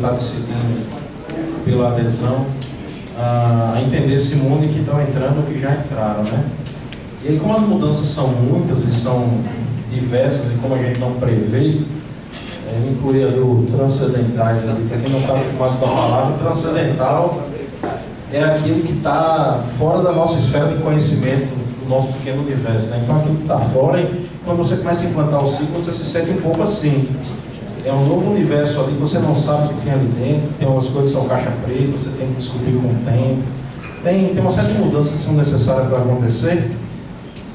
está decidindo pela adesão a entender esse mundo em que estão entrando, que já entraram, né? E aí, como as mudanças são muitas e são diversas, e como a gente não prevê, incluir ali o transcendentais, para quem não está acostumado com a palavra, transcendental é aquilo que está fora da nossa esfera de conhecimento, do nosso pequeno universo, né? Então aquilo que está fora, e quando você começa a implantar o ciclo, você se sente um pouco assim. É um novo universo ali, você não sabe o que tem ali dentro, tem algumas coisas que são caixa preta, você tem que descobrir com o tempo. Tem uma série de mudanças que são necessárias para acontecer.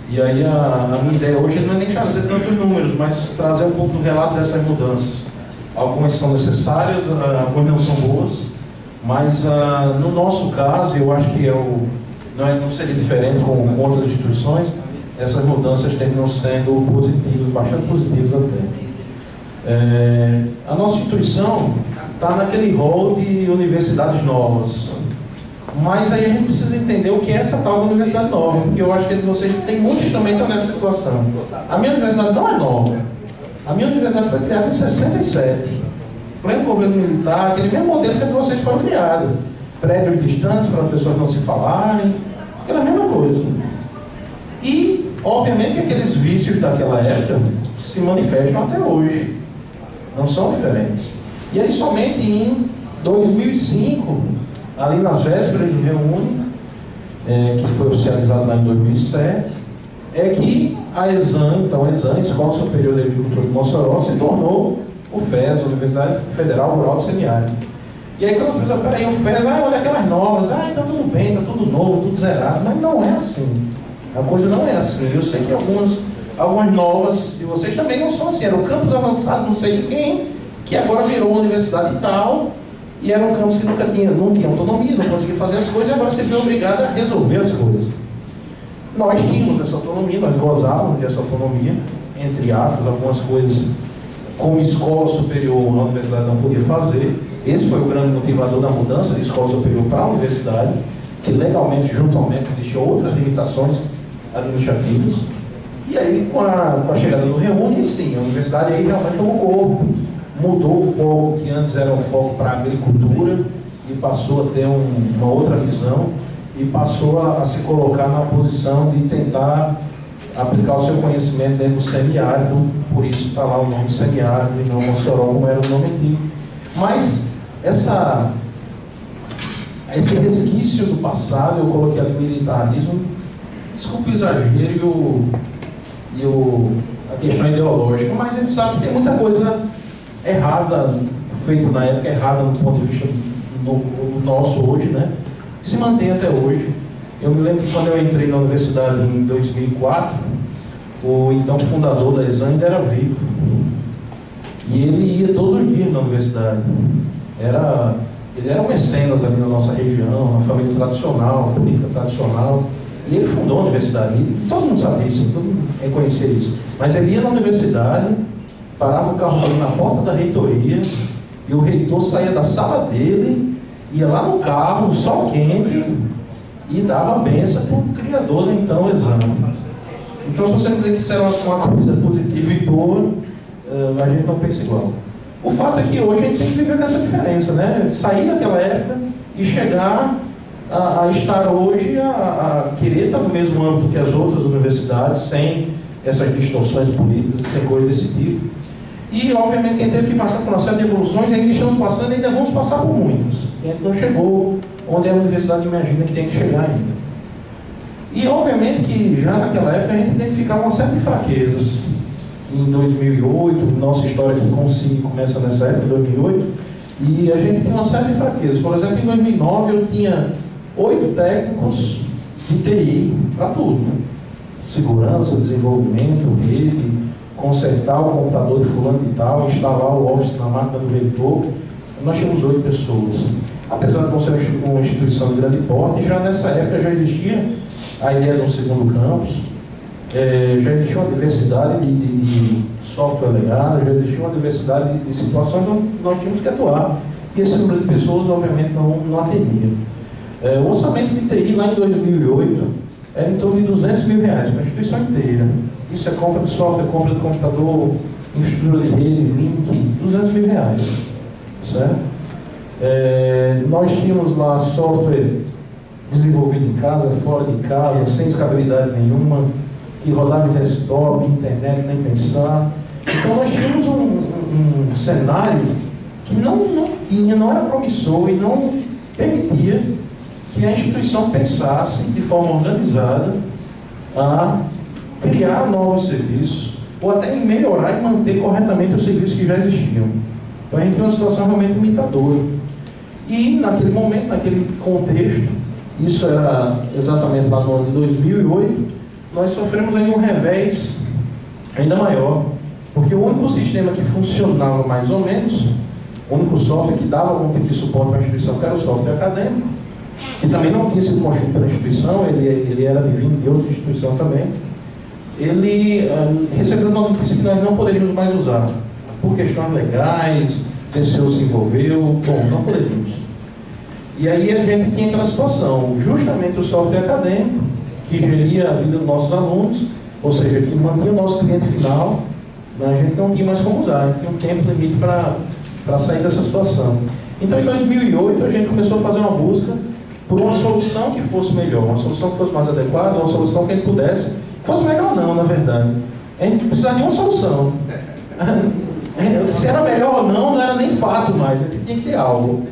E aí a minha ideia hoje não é nem trazer tantos números, mas trazer um pouco do relato dessas mudanças. Algumas são necessárias, algumas não são boas, mas no nosso caso, eu acho que não seria diferente com outras instituições, essas mudanças terminam sendo positivas, bastante positivas até. A nossa instituição está naquele rol de universidades novas, mas aí a gente precisa entender o que é essa tal universidade nova, porque eu acho que vocês tem muitos também que estão nessa situação. A minha universidade não é nova, a minha universidade foi criada em 67, pleno governo militar, aquele mesmo modelo que a de vocês foram criados, prédios distantes para as pessoas não se falarem, aquela mesma coisa. E obviamente que aqueles vícios daquela época se manifestam até hoje. Não são diferentes. E aí somente em 2005, ali nas vésperas de Reúne, que foi oficializado lá em 2007, é que a ESAN, então a ESAN, Escola Superior de Agricultura de Mossoró, se tornou o FES, Universidade Federal Rural do Semiárido. E aí quando as pessoas, peraí, o FES, olha aquelas novas, tá tudo bem, tá tudo novo, tudo zerado, mas não é assim. A coisa não é assim. Eu sei que algumas novas de vocês também não são assim. Era o campus avançado, não sei de quem, que agora virou uma universidade e tal, e era um campus que não tinha autonomia, não conseguia fazer as coisas, e agora você foi obrigado a resolver as coisas. Nós tínhamos essa autonomia, nós gozávamos dessa autonomia, entre aspas, algumas coisas como escola superior a universidade não podia fazer. Esse foi o grande motivador da mudança de escola superior para a universidade, que legalmente, junto ao MEC, existiam outras limitações administrativas. E aí, com a chegada do Reúne, sim, a universidade aí realmente tomou corpo, mudou o foco, que antes era um foco para a agricultura, e passou a ter uma outra visão, e passou a se colocar na posição de tentar aplicar o seu conhecimento dentro do semiárido, por isso está lá o nome semiárido, e não Mossoró, como era o nome antigo. Mas esse resquício do passado, eu coloquei ali militarismo, desculpe o exagero a questão ideológica, mas a gente sabe que tem muita coisa errada, feita na época, errada no ponto de vista nosso hoje, né? Que se mantém até hoje. Eu me lembro que quando eu entrei na universidade em 2004, o então fundador da ESAN ainda era vivo. E ele ia todos os dias na universidade. Ele era um mecenas ali na nossa região, uma família tradicional, política tradicional. E ele fundou a universidade, e todo mundo sabia isso, todo mundo reconhecia isso. Mas ele ia na universidade, parava o carro ali na porta da reitoria, e o reitor saía da sala dele, ia lá no carro, no sol quente, e dava a benção para o criador do então exame. Então, se você dizer que isso era uma coisa positiva e boa, a gente não pensa igual. O fato é que hoje a gente tem que viver com essa diferença, né? Sair daquela época e chegar a estar hoje, a querer estar no mesmo âmbito que as outras universidades, sem essas distorções políticas, sem coisas desse tipo. E, obviamente, quem teve que passar por uma série de evoluções, ainda estamos passando e ainda vamos passar por muitas. A gente não chegou onde a universidade imagina que tem que chegar ainda. E, obviamente, que já naquela época a gente identificava uma série de fraquezas. Em 2008, nossa história aqui com o CIG começa nessa época, 2008, e a gente tinha uma série de fraquezas. Por exemplo, em 2009 eu tinha 8 técnicos de TI para tudo. Segurança, desenvolvimento, rede, consertar o computador de fulano e tal, instalar o Office na máquina do reitor. Nós tínhamos 8 pessoas. Apesar de não ser uma instituição de grande porte, já nessa época já existia a ideia de um segundo campus, já existia uma diversidade de software legado, já existia uma diversidade de situações onde nós tínhamos que atuar. E esse número de pessoas, obviamente, não atendia. O orçamento de TI lá em 2008 era em torno de R$200 mil para a instituição inteira. Isso é compra de software, compra de computador, infraestrutura de rede, link, R$200 mil, certo? Nós tínhamos lá software desenvolvido em casa, fora de casa, sem escalabilidade nenhuma, que rodava em desktop, internet, nem pensar. Então nós tínhamos um cenário que não era promissor e não permitia que a instituição pensasse de forma organizada a criar novos serviços ou até em melhorar e manter corretamente os serviços que já existiam. Então a gente tem uma situação realmente limitadora. E naquele momento, naquele contexto, isso era exatamente lá no ano de 2008, nós sofremos aí um revés ainda maior, porque o único sistema que funcionava mais ou menos, o único software que dava algum tipo de suporte para a instituição, que era o software acadêmico, que também não tinha sido construído pela instituição, ele era advindo de outra instituição também, ele recebeu uma notícia que nós não poderíamos mais usar, por questões legais, TCU se envolveu, bom, não poderíamos. E aí a gente tinha aquela situação, justamente o software acadêmico, que geria a vida dos nossos alunos, ou seja, que mantinha o nosso cliente final, a gente não tinha mais como usar, a gente tinha um tempo limite para sair dessa situação. Então, em 2008, a gente começou a fazer uma busca por uma solução que fosse melhor, uma solução que fosse mais adequada, uma solução que a gente pudesse, fosse melhor não, na verdade. A gente precisava de uma solução. Se era melhor ou não era nem fato mais, a gente tinha que ter algo.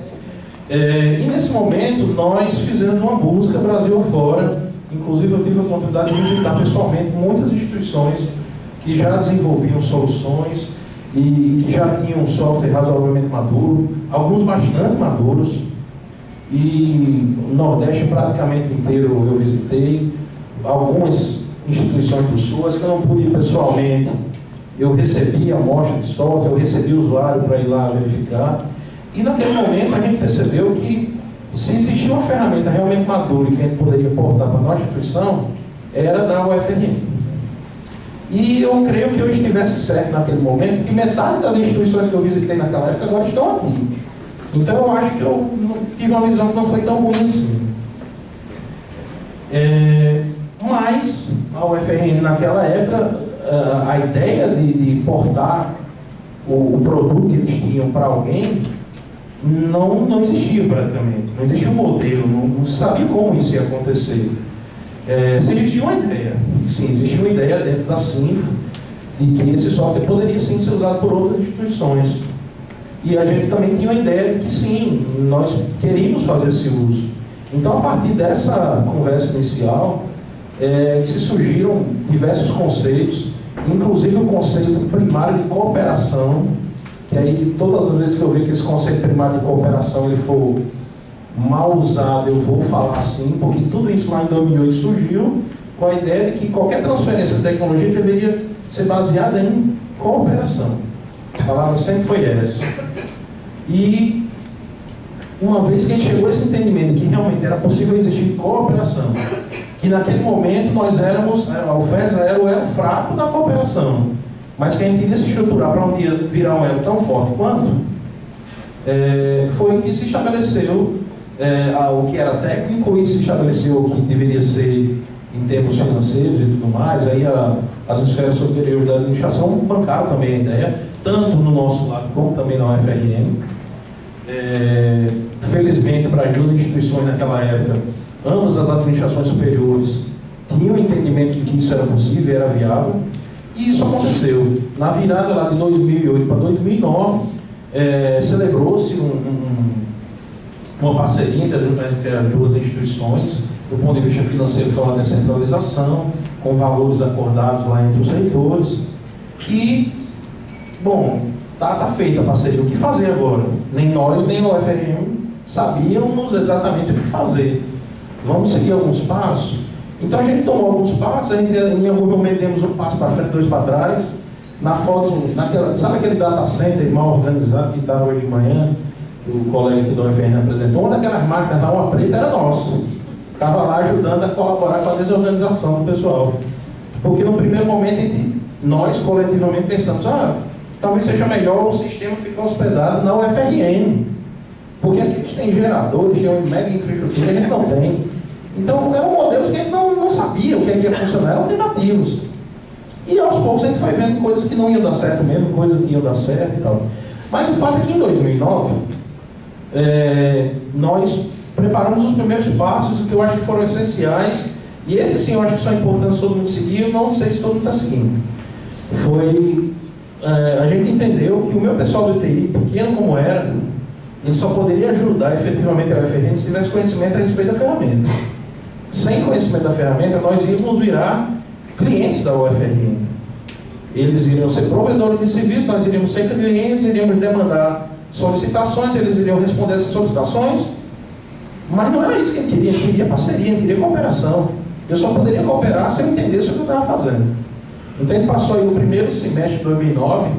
E nesse momento, nós fizemos uma busca Brasil afora. Inclusive, eu tive a oportunidade de visitar pessoalmente muitas instituições que já desenvolviam soluções e que já tinham um software razoavelmente maduro, alguns bastante maduros, e o Nordeste praticamente inteiro eu visitei, algumas instituições do Sul, as que eu não pude ir pessoalmente, eu recebi a amostra de software, eu recebi o usuário para ir lá verificar, e naquele momento a gente percebeu que se existia uma ferramenta realmente madura e que a gente poderia portar para a nossa instituição, era da UFRN. E eu creio que eu estivesse certo naquele momento, que metade das instituições que eu visitei naquela época agora estão aqui. Então eu acho que eu tive uma visão que não foi tão ruim assim. Mas a UFRN naquela época, a ideia de portar o produto que eles tinham para alguém não existia praticamente. Não existia um modelo, não sabia como isso ia acontecer. Se existia uma ideia, sim, existia uma ideia dentro da Sinfo de que esse software poderia sim ser usado por outras instituições. E a gente também tinha uma ideia de que sim, nós queríamos fazer esse uso. Então, a partir dessa conversa inicial, se surgiram diversos conceitos, inclusive o conceito primário de cooperação, que aí todas as vezes que eu ver que esse conceito primário de cooperação ele for mal usado, eu vou falar assim, porque tudo isso lá em 2008 surgiu com a ideia de que qualquer transferência de tecnologia deveria ser baseada em cooperação. A palavra sempre foi essa. E uma vez que a gente chegou a esse entendimento de que realmente era possível existir cooperação, que naquele momento nós éramos, a UFES era o elo fraco da cooperação, mas que a gente queria se estruturar para um dia virar um elo tão forte quanto, foi que se estabeleceu o que era técnico e se estabeleceu o que deveria ser em termos financeiros e tudo mais. Aí as esferas superiores da administração bancaram também a ideia, tanto no nosso lado como também na UFRN. Felizmente para as duas instituições naquela época, ambas as administrações superiores tinham o entendimento de que isso era possível, era viável, e isso aconteceu. Na virada lá de 2008 para 2009, celebrou-se uma parceria entre as duas instituições, do ponto de vista financeiro foi uma descentralização, com valores acordados lá entre os reitores, e, bom, tá feita a parceria. O que fazer agora? Nem nós, nem o UFRN sabíamos exatamente o que fazer. Vamos seguir alguns passos? Então a gente tomou alguns passos, a gente, em algum momento demos um passo para frente, dois para trás. Na foto, sabe aquele data center mal organizado que estava hoje de manhã, que o colega aqui do UFRN apresentou? Uma daquelas máquinas da Uma Preta era nossa. Estava lá ajudando a colaborar com a desorganização do pessoal. Porque no primeiro momento nós coletivamente pensamos, talvez seja melhor o sistema ficar hospedado na UFRN. Porque aqui eles têm geradores, tem uma mega infraestrutura, a gente não tem. Então eram modelos que a gente não sabia o que ia funcionar, eram alternativos. E aos poucos a gente foi vendo coisas que não iam dar certo mesmo, coisas que iam dar certo e tal. Mas o fato é que em 2009, nós preparamos os primeiros passos, que eu acho que foram essenciais, e esses sim eu acho que são importantes todo mundo seguir, eu não sei se todo mundo está seguindo. A gente entendeu que o meu pessoal do TI, pequeno como era, ele só poderia ajudar efetivamente a UFRN se tivesse conhecimento a respeito da ferramenta. Sem conhecimento da ferramenta, nós íamos virar clientes da UFRN. Eles iriam ser provedores de serviços, nós iríamos ser clientes, iríamos demandar solicitações, eles iriam responder essas solicitações, mas não era isso que ele queria parceria, ele queria cooperação. Eu só poderia cooperar se eu entendesse o que eu estava fazendo. Então ele passou aí o primeiro semestre de 2009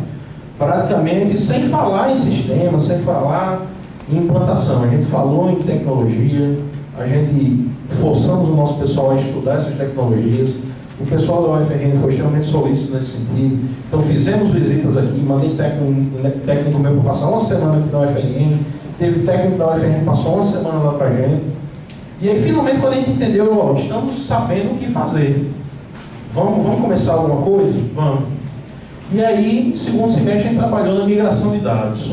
praticamente sem falar em sistema, sem falar em implantação. A gente falou em tecnologia, a gente forçamos o nosso pessoal a estudar essas tecnologias. O pessoal da UFRN foi extremamente solícito nesse sentido. Então fizemos visitas aqui, mandei técnico meu para passar uma semana aqui na UFRN, teve técnico da UFRN que passou uma semana lá para a gente. E aí finalmente quando a gente entendeu, estamos sabendo o que fazer. Vamos começar alguma coisa? Vamos. E aí, segundo semestre, a gente trabalhou na migração de dados.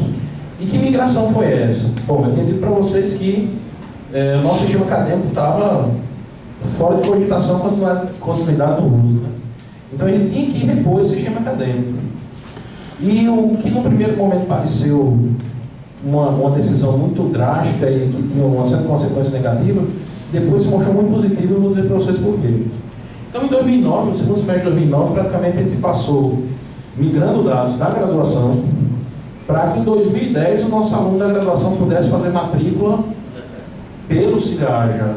E que migração foi essa? Bom, eu tinha dito para vocês que o nosso sistema acadêmico estava fora de cogitação continuidade do uso, né? Então ele tinha que repor esse sistema acadêmico. E o que no primeiro momento pareceu uma decisão muito drástica e que tinha uma certa consequência negativa, depois se mostrou muito positivo, eu vou dizer para vocês por quê. Então em 2009, no segundo semestre de 2009, praticamente a gente passou migrando dados da graduação para que em 2010 o nosso aluno da graduação pudesse fazer matrícula pelo CIGAJA.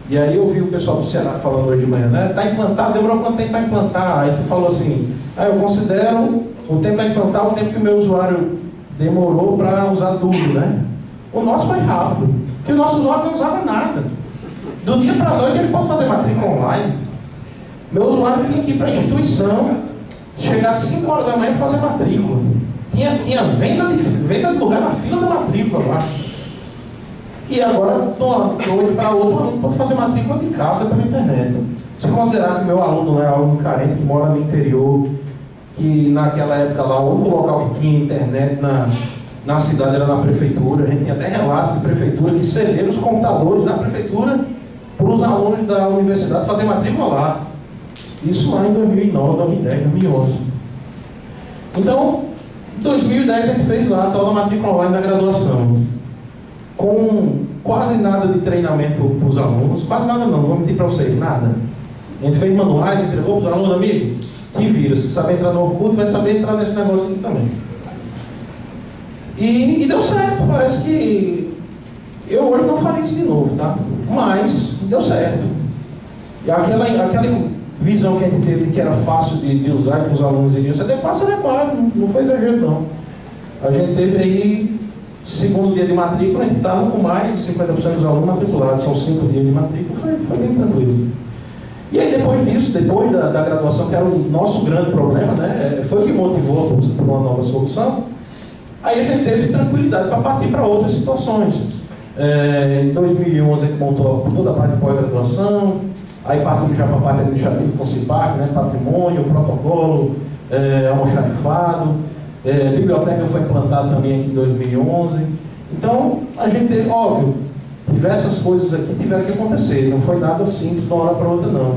E aí eu vi o pessoal do Ceará falando hoje de manhã, né? Está implantado, demorou quanto tempo para implantar? Aí tu falou assim, eu considero o tempo para implantar o tempo que o meu usuário demorou para usar tudo, né? O nosso foi rápido, porque o nosso usuário não usava nada. Do dia para a noite ele pode fazer matrícula online. Meu usuário tinha que ir para a instituição, chegar de 5 horas da manhã e fazer matrícula. Tinha venda de lugar na fila da matrícula lá. E agora, de um hoje para outro, o aluno pode fazer matrícula de casa pela internet. Se considerar que o meu aluno não é aluno carente, que mora no interior, que naquela época lá, o único local que tinha internet na cidade era na prefeitura, a gente tinha até relatos de prefeitura que cederam os computadores da prefeitura para os alunos da universidade fazer matrícula lá. Isso lá em 2009, 2010, 2011. Então, em 2010 a gente fez lá a tal da matrícula online da graduação, com quase nada de treinamento para os alunos, quase nada não, vou mentir para vocês, nada. A gente fez manuais, entregou para os alunos, amigo, que vira, se sabe entrar no Orkut, vai saber entrar nesse negócio aqui também. E deu certo, parece que eu hoje não faria isso de novo, tá? Mas deu certo. E aquela visão que a gente teve de que era fácil de usar, que os alunos iriam se adequar, não foi exagero não. A gente teve aí, segundo dia de matrícula, a gente estava com mais de 50% dos alunos matriculados, são 5 dias de matrícula, foi bem tranquilo. E aí depois disso, depois da graduação, que era o nosso grande problema, né, foi o que motivou a busca por uma nova solução, aí a gente teve tranquilidade para partir para outras situações. Em 2011 a gente montou toda a parte de pós-graduação, aí partimos já para a parte administrativa com o CIPAC, né, patrimônio, protocolo, almoxarifado, biblioteca foi implantada também aqui em 2011. Então, a gente teve, óbvio, diversas coisas aqui tiveram que acontecer, não foi nada simples de uma hora para outra não.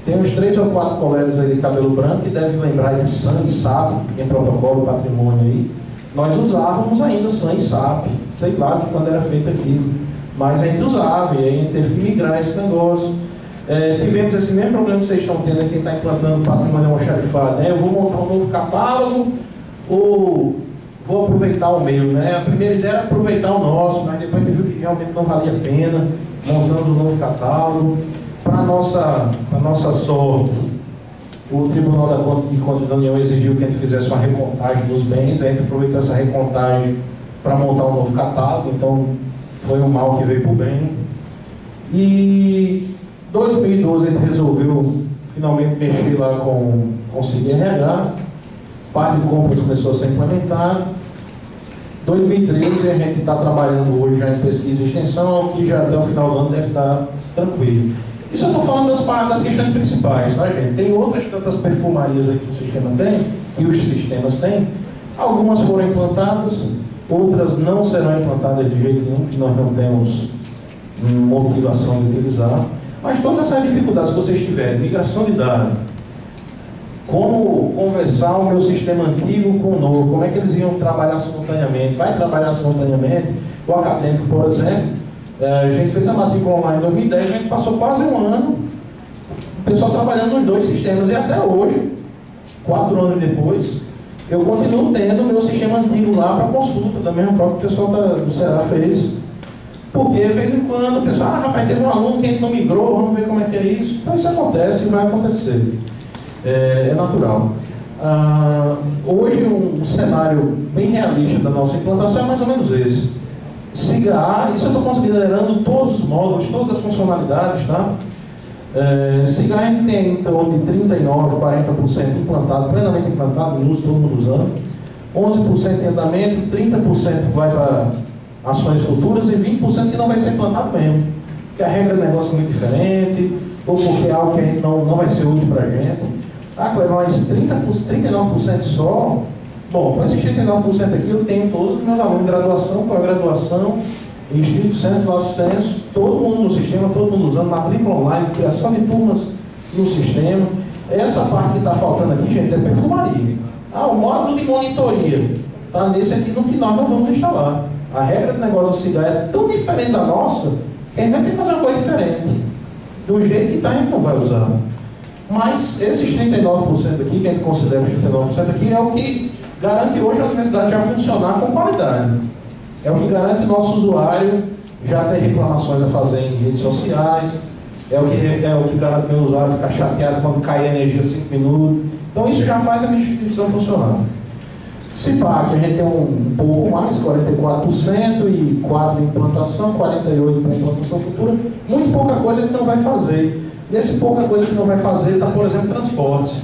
Tem uns 3 ou 4 colegas aí de cabelo branco que devem lembrar de SAM e SAP, que tem protocolo, patrimônio aí. Nós usávamos ainda SAM e SAP, sei lá de quando era feito aquilo, mas a gente usava e aí a gente teve que migrar esse negócio. Tivemos esse mesmo problema que vocês estão tendo aqui, quem está implantando patrimônio almoxarifado, né? Eu vou montar um novo catálogo ou vou aproveitar o meu, né? A primeira ideia era aproveitar o nosso, mas depois a gente viu que realmente não valia a pena, montando um novo catálogo. Para nossa sorte, o Tribunal de Contas da União exigiu que a gente fizesse uma recontagem dos bens, a gente aproveitou essa recontagem para montar um novo catálogo, então foi um mal que veio para o bem. E em 2012 a gente resolveu finalmente mexer lá com o CIG-RH, parte de compras começou a ser implementada. 2013 a gente está trabalhando hoje já em pesquisa e extensão, que já até o final do ano deve estar tranquilo. Isso eu estou falando das questões principais, tá, gente? Tem outras tantas perfumarias aí que o sistema tem, que os sistemas têm. Algumas foram implantadas, outras não serão implantadas de jeito nenhum, que nós não temos motivação de utilizar. Mas todas essas dificuldades que vocês tiverem, migração de dados, como conversar o meu sistema antigo com o novo, como é que eles iam trabalhar simultaneamente, vai trabalhar simultaneamente, o acadêmico, por exemplo, a gente fez a matrícula online em 2010, a gente passou quase um ano, o pessoal trabalhando nos dois sistemas, e até hoje, 4 anos depois, eu continuo tendo o meu sistema antigo lá para consulta, da mesma forma que o pessoal do Ceará fez. Porque, de vez em quando, o pessoal, rapaz, teve um aluno que não migrou, vamos ver como é que é isso. Então, isso acontece e vai acontecer. É natural. Hoje, um cenário bem realista da nossa implantação é mais ou menos esse. SIGA A, isso eu estou considerando todos os módulos, todas as funcionalidades, tá? SIGA A a gente tem em torno de 39%, 40% implantado, plenamente implantado, em uso, todo mundo usando. 11% em andamento, 30% vai para ações futuras e 20% que não vai ser implantado mesmo. Porque a regra do negócio é muito diferente, ou porque é algo que a gente não vai ser útil para a gente. Cleber, mas 39% só? Bom, com esses 39% aqui eu tenho todos os meus alunos de graduação, pós-graduação, Espírito Santo, Laço Senso, todo mundo no sistema, todo mundo usando, matrícula online, criação de turmas no sistema. Essa parte que está faltando aqui, gente, é perfumaria. O módulo de monitoria está nesse aqui no que nós não vamos instalar. A regra do negócio do SIGA é tão diferente da nossa, que a gente vai ter que fazer uma coisa diferente. Do jeito que está, a gente não vai usar. Mas esses 39% aqui, que a gente considera os 39% aqui, é o que garante hoje a universidade já funcionar com qualidade. É o que garante o nosso usuário já ter reclamações a fazer em redes sociais, é o que garante o meu usuário ficar chateado quando cai a energia 5 minutos. Então isso já faz a minha instituição funcionar. CIPAC, a gente tem um pouco mais, 44% e 4% em implantação, 48% para implantação futura. Muito pouca coisa que não vai fazer. Nesse pouca coisa que não vai fazer está, por exemplo, transportes.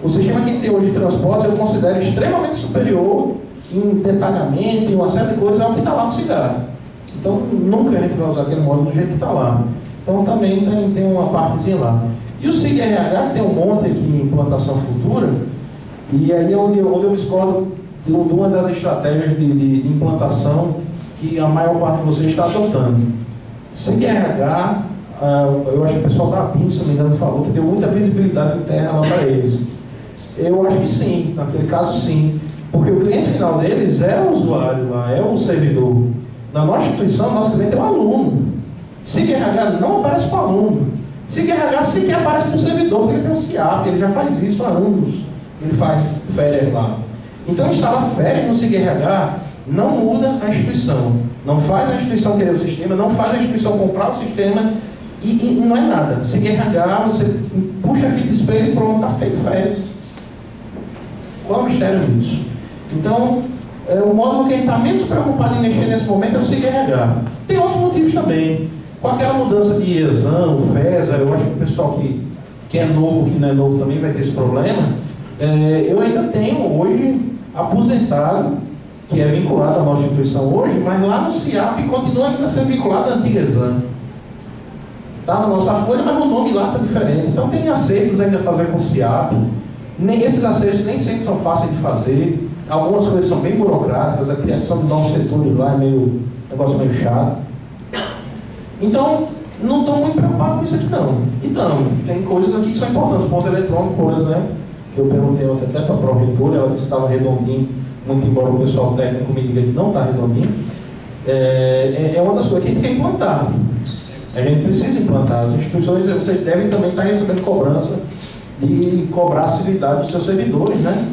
O sistema que tem hoje de transportes eu considero extremamente superior em detalhamento, em uma série de coisas, ao que está lá no cigarro. Então, nunca a gente vai usar aquele módulo do jeito que está lá. Então, também tem uma partezinha lá. E o SIG-RH, que tem um monte aqui em implantação futura, e aí é onde eu discordo de uma das estratégias de implantação que a maior parte de vocês está adotando. SIG-RH, eu acho que o pessoal da BIM, se não me engano, falou que deu muita visibilidade interna lá para eles. Eu acho que sim, naquele caso sim. Porque o cliente final deles é o usuário lá, é o servidor. Na nossa instituição, nosso cliente é o aluno. SIG-RH não aparece para o aluno. SIG-RH sequer aparece para o servidor, porque ele tem um CIAP, ele já faz isso há anos. Ele faz férias lá. Então, instalar férias no SIG-RH não muda a instituição. Não faz a instituição querer o sistema, não faz a instituição comprar o sistema e não é nada. SIG-RH, você puxa a fita espelho e pronto, está feito férias. Qual é o mistério disso? Então, o módulo que a gente está menos preocupado em mexer nesse momento é o SIG-RH. Tem outros motivos também. Com aquela mudança de IESAM, o FESA, eu acho que o pessoal que é novo, que não é novo também vai ter esse problema. Eu ainda tenho hoje aposentado, que é vinculado à nossa instituição hoje, mas lá no CIAP continua ainda sendo vinculado à antiga ESAM. Está na nossa folha, mas o nome lá está diferente. Então tem acertos ainda a fazer com o CIAP. Esses acertos nem sempre são fáceis de fazer. Algumas coisas são bem burocráticas, a criação de novos setores lá é um negócio meio chato. Então, não estou muito preocupado com isso aqui não. Então, tem coisas aqui que são importantes. Ponto eletrônico, por exemplo, que eu perguntei ontem até para a pró-reitora, ela disse que estava redondinho, muito embora o pessoal técnico me diga que não está redondinho. É uma das coisas que a gente quer implantar. A gente precisa implantar. As instituições, vocês devem também estar recebendo cobrança de cobrar a civilidade dos seus servidores, né?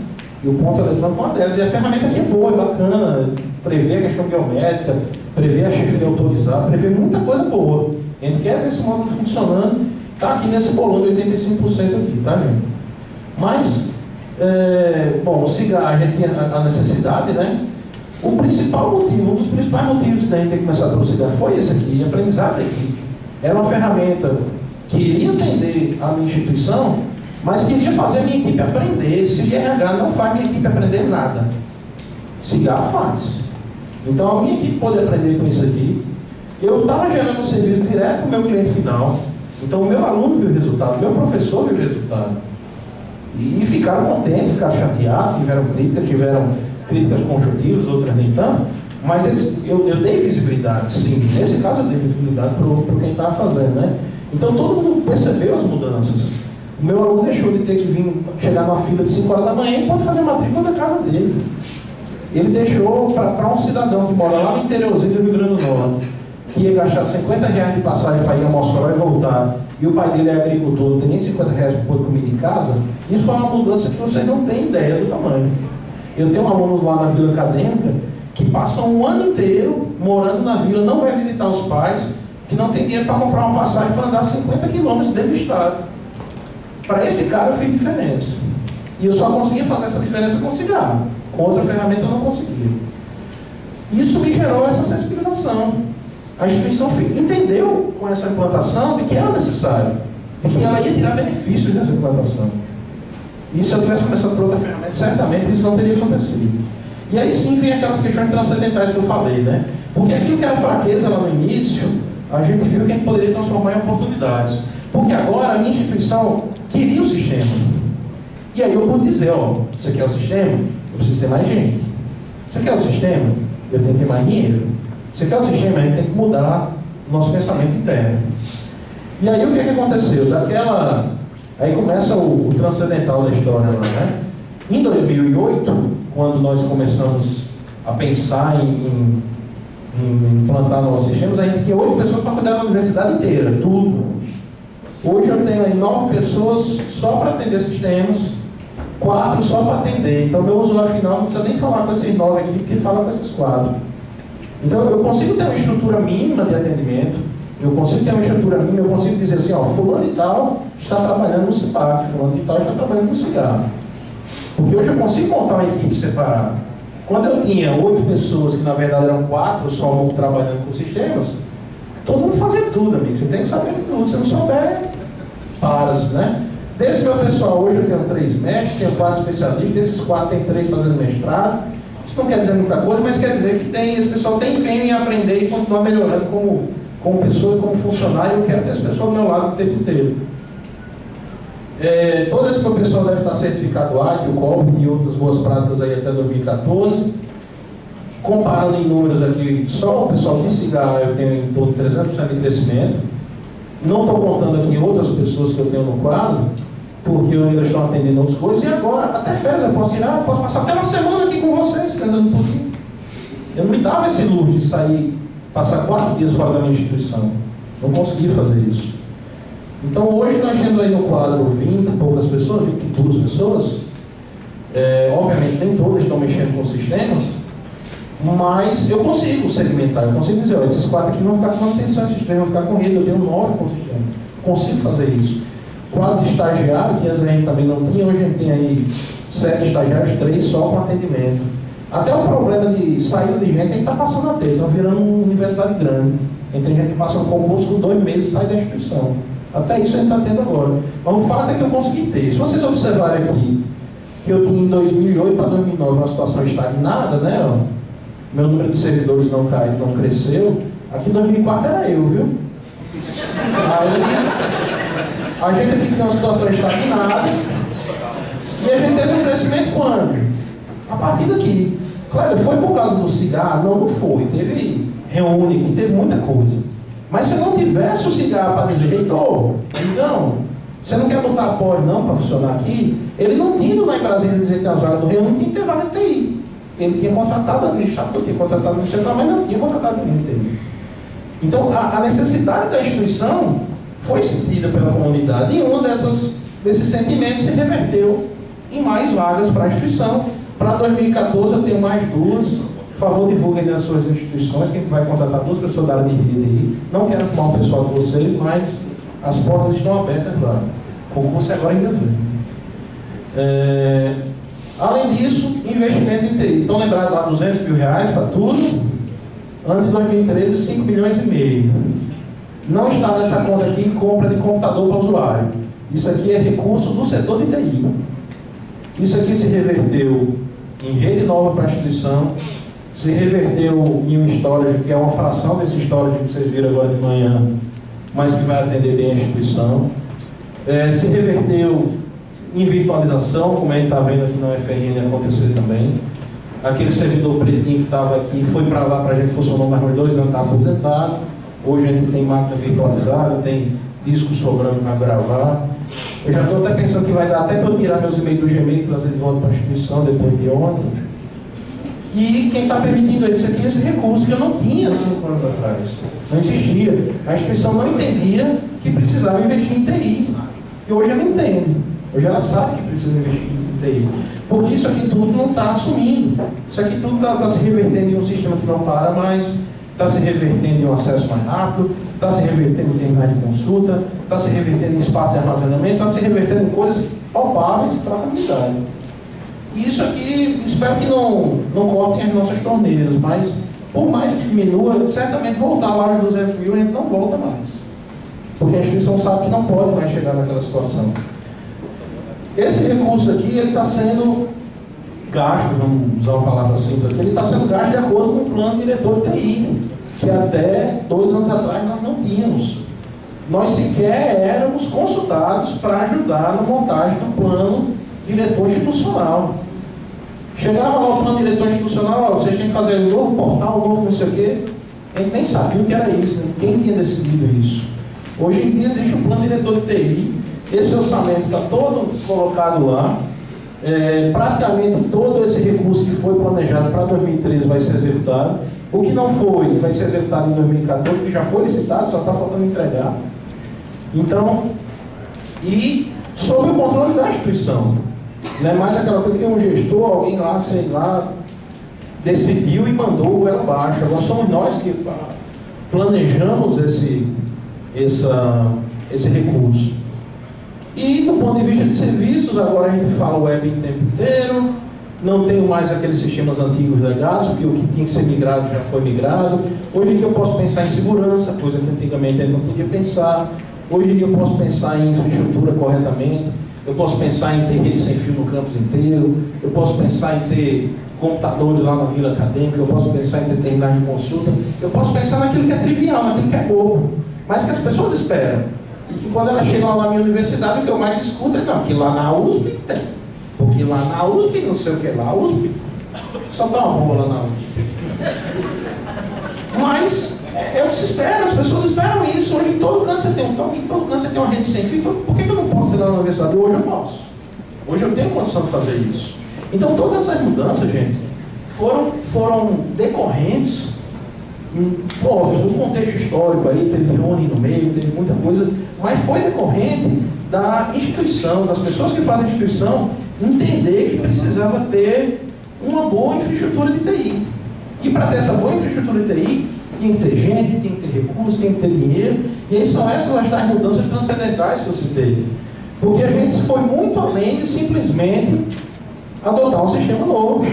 E o ponto eletrônico é uma delas. E a ferramenta aqui é boa, é bacana, prevê a questão biométrica, prevê a chefia autorizada, prevê muita coisa boa. A gente quer ver esse módulo funcionando, está aqui nesse bolão de 85% aqui, tá, gente? Mas, bom, o SIGA, a gente tinha a necessidade, né? O principal motivo, um dos principais motivos da gente ter começado pelo SIGA foi esse aqui, aprendizado aqui. Era uma ferramenta que iria atender a minha instituição, mas queria fazer a minha equipe aprender. SIG-RH não faz minha equipe aprender nada. SIGA faz. Então a minha equipe pode aprender com isso aqui. Eu estava gerando um serviço direto para o meu cliente final. Então o meu aluno viu o resultado, o meu professor viu o resultado. E ficaram contentes, ficaram chateados, tiveram críticas conjuntivas, outras nem tanto. Mas eu dei visibilidade, sim. Nesse caso eu dei visibilidade para quem estava fazendo, né? Então todo mundo percebeu as mudanças. O meu aluno deixou de ter que vir, chegar numa fila de 5 horas da manhã e pode fazer matrícula da casa dele. Ele deixou para um cidadão que mora lá no interiorzinho do Rio Grande do Norte, que ia gastar R$50 de passagem para ir a Mossoró e voltar, e o pai dele é agricultor, não tem nem R$50 para pôr comida em casa. Isso é uma mudança que vocês não têm ideia do tamanho. Eu tenho alunos lá na Vila Acadêmica que passam um ano inteiro morando na vila, não vai visitar os pais, que não tem dinheiro para comprar uma passagem para andar 50 quilômetros dentro do estado. Para esse cara eu fiz diferença. E eu só consegui fazer essa diferença com cigarro. Com outra ferramenta eu não conseguia. Isso me gerou essa sensibilização. A instituição entendeu com essa implantação de que era necessário, de que ela ia tirar benefícios dessa implantação. E se eu tivesse começado por outra ferramenta, certamente isso não teria acontecido. E aí sim vem aquelas questões transcendentais que eu falei, né? Porque aquilo que era fraqueza lá no início, a gente viu que a gente poderia transformar em oportunidades. Porque agora a minha instituição queria o sistema. E aí eu pude dizer, ó, você quer o sistema? Eu preciso ter mais gente. Você quer o sistema? Eu tenho que ter mais dinheiro. Você quer o sistema? A gente tem que mudar o nosso pensamento interno. E aí o que aconteceu? Aí começa o transcendental da história lá, né? Em 2008, quando nós começamos a pensar em implantar novos sistemas, a gente tinha 8 pessoas para cuidar da universidade inteira, tudo. Hoje eu tenho aí 9 pessoas só para atender sistemas, 4 só para atender. Então meu usuário final não precisa nem falar com esses 9 aqui, porque fala com esses 4. Então eu consigo ter uma estrutura mínima de atendimento, eu consigo ter uma estrutura mínima, eu consigo dizer assim, ó, fulano e tal está trabalhando no CIPAC, fulano e tal está trabalhando no cigarro. Porque hoje eu consigo montar uma equipe separada. Quando eu tinha 8 pessoas, que na verdade eram 4 só trabalhando com sistemas, todo mundo fazia tudo, amigo. Você tem que saber de tudo. Se não souber, paras, né? Desse meu pessoal, hoje eu tenho 3 mestres, tenho 4 especialistas, desses 4 tem 3 fazendo mestrado. Isso não quer dizer muita coisa, mas quer dizer que esse pessoal tem empenho em aprender e continuar melhorando como pessoa e como funcionário. Eu quero ter esse pessoal do meu lado o tempo inteiro. Todo esse meu pessoal deve estar certificado AT, o COBIT e outras boas práticas aí até 2014. Comparando em números aqui, só o pessoal de cigarro eu tenho em torno de 300% de crescimento. Não estou contando aqui outras pessoas que eu tenho no quadro, porque eu ainda estou atendendo outras coisas. E agora, até férias eu posso tirar, eu posso passar até uma semana aqui com vocês, casando um pouquinho. Eu não me dava esse luxo de sair, passar 4 dias fora da minha instituição. Não consegui fazer isso. Então hoje nós temos aí no quadro 20 e poucas pessoas, 22 pessoas. Obviamente nem todas estão mexendo com sistemas, mas eu consigo segmentar, eu consigo dizer, olha, esses 4 aqui vão ficar com manutenção, esses 3 vão ficar com rede, eu tenho 9 com sistema. Consigo fazer isso. Quadro de estagiário, que antes a gente também não tinha, hoje a gente tem aí 7 estagiários, 3 só com atendimento. Até o problema de saída de gente, a gente está passando a ter, estão virando uma universidade grande. A gente tem gente que passa um concurso com 2 meses e sai da instituição. Até isso a gente está tendo agora. Mas o fato é que eu consegui ter. Se vocês observarem aqui, que eu tinha em 2008 para 2009 uma situação estagnada, né? Ó, meu número de servidores não caiu, não cresceu. Aqui em 2004 era eu, viu? Aí, a gente aqui tem uma situação estagnada. E a gente teve um crescimento quando? A partir daqui. Claro, foi por causa do cigarro? Não foi. Teve reúne, teve muita coisa. Mas se eu não tivesse o cigarro para dizer, reitor, amigão, você não quer botar após não para funcionar aqui? Ele não tinha ido lá em Brasília dizer que tem as vagas do Reúne, tinha que ter vaga de TI. Ele tinha contratado administrador, tinha contratado administrador, mas não tinha contratado ninguém de TI. Então a necessidade da instituição foi sentida pela comunidade e um desses sentimentos se reverteu em mais vagas para a instituição. Para 2014 eu tenho mais 2. Por favor, divulguem nas suas instituições, que a gente vai contratar 2 pessoas da área de rede aí. Não quero tomar o pessoal de vocês, mas as portas estão abertas lá. O concurso é agora em dezembro. Além disso, investimentos em TI. Estão lembrados lá R$200 mil para tudo? Ano de 2013, 5,5 milhões. Não está nessa conta aqui compra de computador para o usuário. Isso aqui é recurso do setor de TI. Isso aqui se reverteu em rede nova para a instituição. Se reverteu em um storage, que é uma fração desse storage que vocês viram agora de manhã, mas que vai atender bem a instituição. Se reverteu em virtualização, como a gente está vendo aqui na UFRN acontecer também. Aquele servidor pretinho que estava aqui foi para lá, para a gente funcionou mais uns 2 anos, está aposentado. Hoje a gente tem máquina virtualizada, tem disco sobrando para gravar. Eu já estou até pensando que vai dar até para eu tirar meus e-mails do Gmail e trazer de volta para a instituição depois de ontem. E quem está permitindo isso aqui, esse recurso que eu não tinha 5 anos atrás. Não existia. A instituição não entendia que precisava investir em TI. E hoje ela entende. Hoje ela sabe que precisa investir em TI. Porque isso aqui tudo não está assumindo. Isso aqui tudo está se revertendo em um sistema que não para mais, está se revertendo em um acesso mais rápido, está se revertendo em terminais de consulta, está se revertendo em espaço de armazenamento, está se revertendo em coisas palpáveis para a comunidade. E isso aqui, espero que não cortem as nossas torneiras, mas por mais que diminua, certamente voltar lá de 200 mil, a gente não volta mais. Porque a instituição sabe que não pode mais chegar naquela situação. Esse recurso aqui, ele está sendo gasto, vamos usar uma palavra simples aqui, ele está sendo gasto de acordo com o plano diretor de TI, que até 2 anos atrás nós não tínhamos. Nós sequer éramos consultados para ajudar na montagem do plano diretor institucional. Chegava lá o plano diretor institucional, vocês têm que fazer um novo portal, um novo não sei o quê. A gente nem sabia o que era isso, quem tinha decidido isso. Hoje em dia existe um plano diretor de TI, esse orçamento está todo colocado lá, praticamente todo esse recurso que foi planejado para 2013 vai ser executado. O que não foi, vai ser executado em 2014, que já foi licitado, só está faltando entregar. Então, e sob o controle da instituição. Não é mais aquela coisa que um gestor, alguém lá, sei lá, decidiu e mandou ela abaixo. Agora somos nós que planejamos esse recurso. E do ponto de vista de serviços, agora a gente fala web o tempo inteiro, não tenho mais aqueles sistemas antigos legados, porque o que tinha que ser migrado já foi migrado. Hoje em dia eu posso pensar em segurança, coisa que antigamente eu não podia pensar. Hoje em dia eu posso pensar em infraestrutura corretamente, eu posso pensar em ter rede sem fio no campus inteiro, eu posso pensar em ter computadores lá na Vila Acadêmica, eu posso pensar em ter terminais de consulta, eu posso pensar naquilo que é trivial, naquilo que é bobo, mas que as pessoas esperam. E que quando elas chegam lá na minha universidade, o que eu mais escuto é não, porque lá na USP tem. Porque lá na USP, não sei o que lá, USP, só dá uma bomba lá na USP. Mas é o que se espera, as pessoas esperam isso. Hoje em todo canto você tem um toque, em todo canto você tem uma rede sem fio. Por que eu não posso ir lá na universidade? Hoje eu posso. Hoje eu tenho condição de fazer isso. Então todas essas mudanças, gente, foram decorrentes, óbvio, no contexto histórico aí, teve Rony no meio, teve muita coisa, mas foi decorrente da instituição, das pessoas que fazem a instituição, entender que precisava ter uma boa infraestrutura de TI. E para ter essa boa infraestrutura de TI, tinha que ter gente, tinha que ter recursos, tinha que ter dinheiro, e aí são essas as tais mudanças transcendentais que eu citei. Porque a gente foi muito além de simplesmente adotar um sistema novo.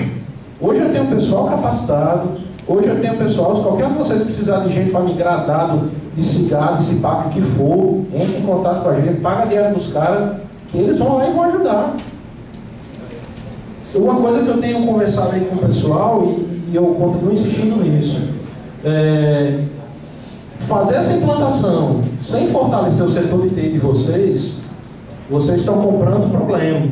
Hoje eu tenho pessoal capacitado, hoje eu tenho pessoal, se qualquer um de vocês precisar de gente para migrar dado de cigarro, de cipaco, o que for, entre em contato com a gente, paga a diária dos caras, que eles vão lá e vão ajudar. Uma coisa que eu tenho conversado aí com o pessoal, e eu continuo insistindo nisso, fazer essa implantação sem fortalecer o setor de TI de vocês estão comprando problema.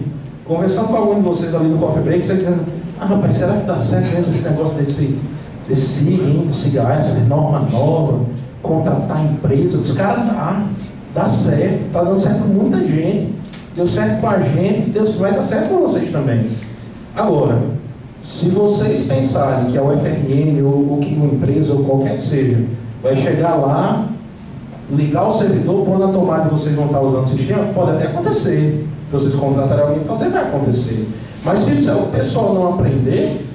Conversando com algum de vocês ali no coffee break, vocês dizendo, rapaz, será que dá certo mesmo esse negócio desse cigarro, essa norma nova, contratar empresa? Os caras dá certo, está dando certo com muita gente, deu certo com a gente, vai dar certo com vocês também. Agora, se vocês pensarem que a UFRN ou que uma empresa ou qualquer que seja, vai chegar lá, ligar o servidor, pôr na tomada e vocês vão estar usando o sistema, pode até acontecer. Se vocês contratarem alguém para fazer, vai acontecer. Mas se o pessoal não aprender,